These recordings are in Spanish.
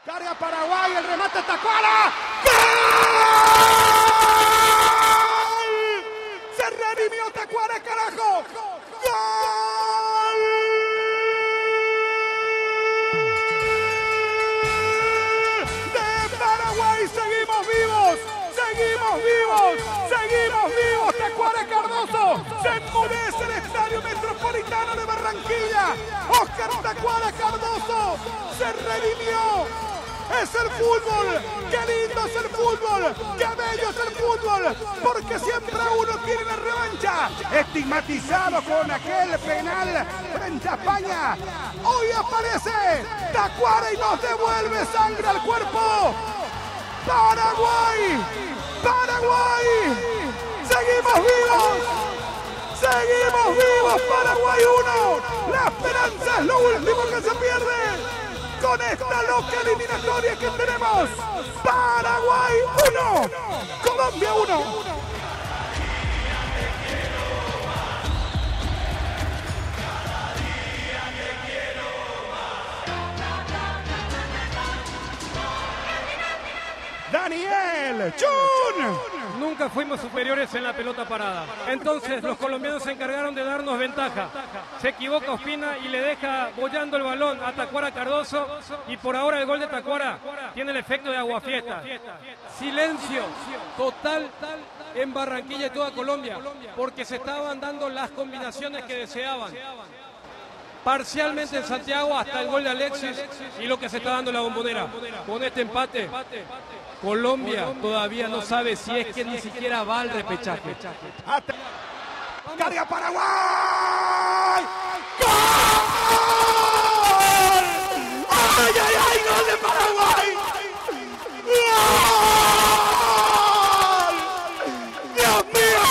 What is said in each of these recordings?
Carga Paraguay, el remate Tacuara. ¡Gol! Se redimió Tacuara, carajo. ¡Gol! De Paraguay, seguimos vivos. Seguimos vivos. Seguimos vivos. Tacuara Cardoso. Se enmudece el Estadio Metropolitano de Barranquilla. Oscar Tacuara Cardoso se redimió. Es el fútbol, qué lindo es el fútbol, qué bello es el fútbol, porque siempre uno tiene la revancha. Estigmatizado con aquel penal frente a España, hoy aparece Tacuara y nos devuelve sangre al cuerpo. Paraguay, Paraguay, seguimos vivos. Seguimos vivos, Paraguay 1. La esperanza es lo último que se pierde. Con esta loca eliminatoria que tenemos. Paraguay 1, Colombia 1. Daniel Chun. Nunca fuimos superiores en la pelota parada. Entonces los colombianos se encargaron de darnos ventaja. Se equivoca Ospina y le deja bollando el balón a Tacuara Cardoso. Y por ahora el gol de Tacuara tiene el efecto de aguafiesta. Silencio total en Barranquilla y toda Colombia, porque se estaban dando las combinaciones que deseaban. Parcialmente en Santiago hasta el gol de Alexis y lo que se está dando en la Bombonera. Con este empate, Colombia todavía no sabe si es que ni siquiera va al repechaje. ¡Carga Paraguay! ¡Gol! ¡Ay, ay, ay! ¡Gol de Paraguay! ¡Gol! ¡Dios mío!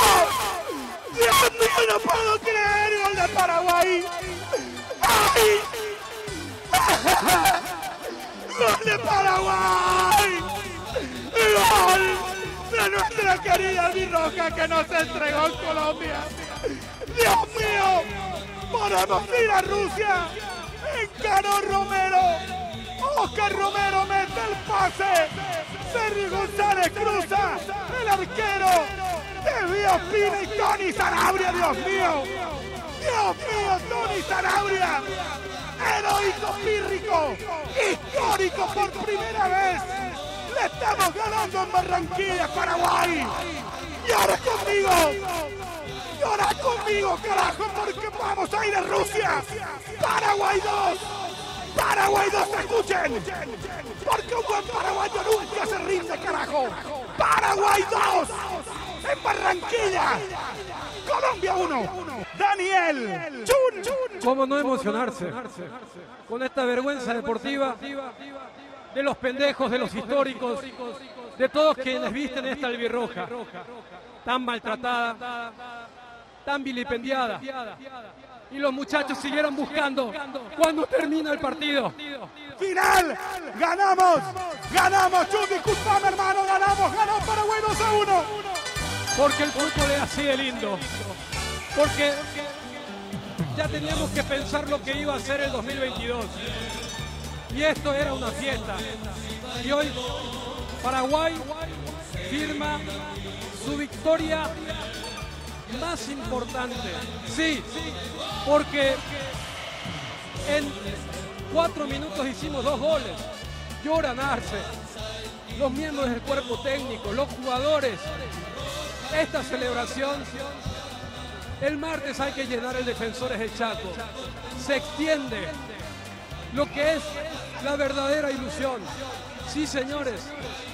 ¡Dios mío! ¡No puedo creer! ¡Gol de Paraguay! ¡Ay! ¡Gol de Paraguay! ¡Gol de nuestra querida Birroja que nos entregó en Colombia! ¡Dios mío! ¡Podemos ir a Rusia! ¡Encaró Romero! ¡Oscar Romero mete el pase! ¡Sergio González cruza! ¡El arquero! ¡Desvía Ospina y Tony Sanabria! ¡Dios mío! ¡Dios mío! ¡Tony Sanabria! ¡Heroico, pírrico! ¡Histórico por primera vez! ¡Le estamos ganando en Barranquilla, Paraguay! ¡Llora conmigo! ¡Llora conmigo, carajo! ¡Porque vamos a ir a Rusia! ¡Paraguay 2! ¡Paraguay 2, escuchen! ¡Porque un buen paraguayo nunca se rinde, carajo! ¡Paraguay 2! ¡En Barranquilla! ¡Colombia 1! ¡Daniel Chun! ¿Cómo no emocionarse con esta vergüenza deportiva de los pendejos, de los históricos, de todos quienes visten esta albirroja tan maltratada, tan vilipendiada? Y los muchachos siguieron buscando cuando termina el partido. ¡Final! ¡Ganamos! ¡Ganamos! ¡Chun, disculpame, hermano! ¡Ganó Paraguay 2-1! Porque el fútbol es así de lindo. Porque ya teníamos que pensar lo que iba a ser el 2022. Y esto era una fiesta. Y hoy Paraguay firma su victoria más importante. Sí, porque en 4 minutos hicimos 2 goles. Lloran Arce, los miembros del cuerpo técnico, los jugadores. Esta celebración, el martes hay que llenar el Defensores del Chaco. Se extiende lo que es la verdadera ilusión. Sí, señores,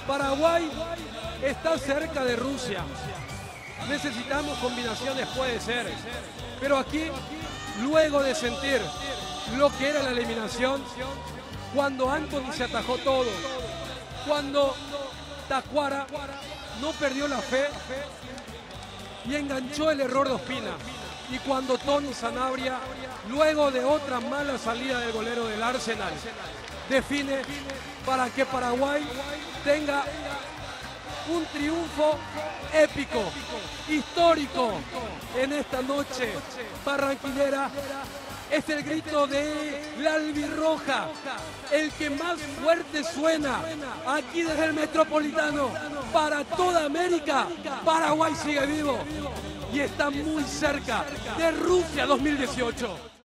Paraguay está cerca de Rusia. Necesitamos combinaciones, puede ser. Pero aquí, luego de sentir lo que era la eliminación, cuando Anthony se atajó todo, cuando Tacuara no perdió la fe y enganchó el error de Ospina, y cuando Tony Sanabria, luego de otra mala salida del golero del Arsenal, define para que Paraguay tenga un triunfo épico, histórico en esta noche barranquillera es el grito de la albirroja, el que más fuerte suena aquí desde el Metropolitano para toda América. Paraguay sigue vivo y está muy cerca de Rusia 2018.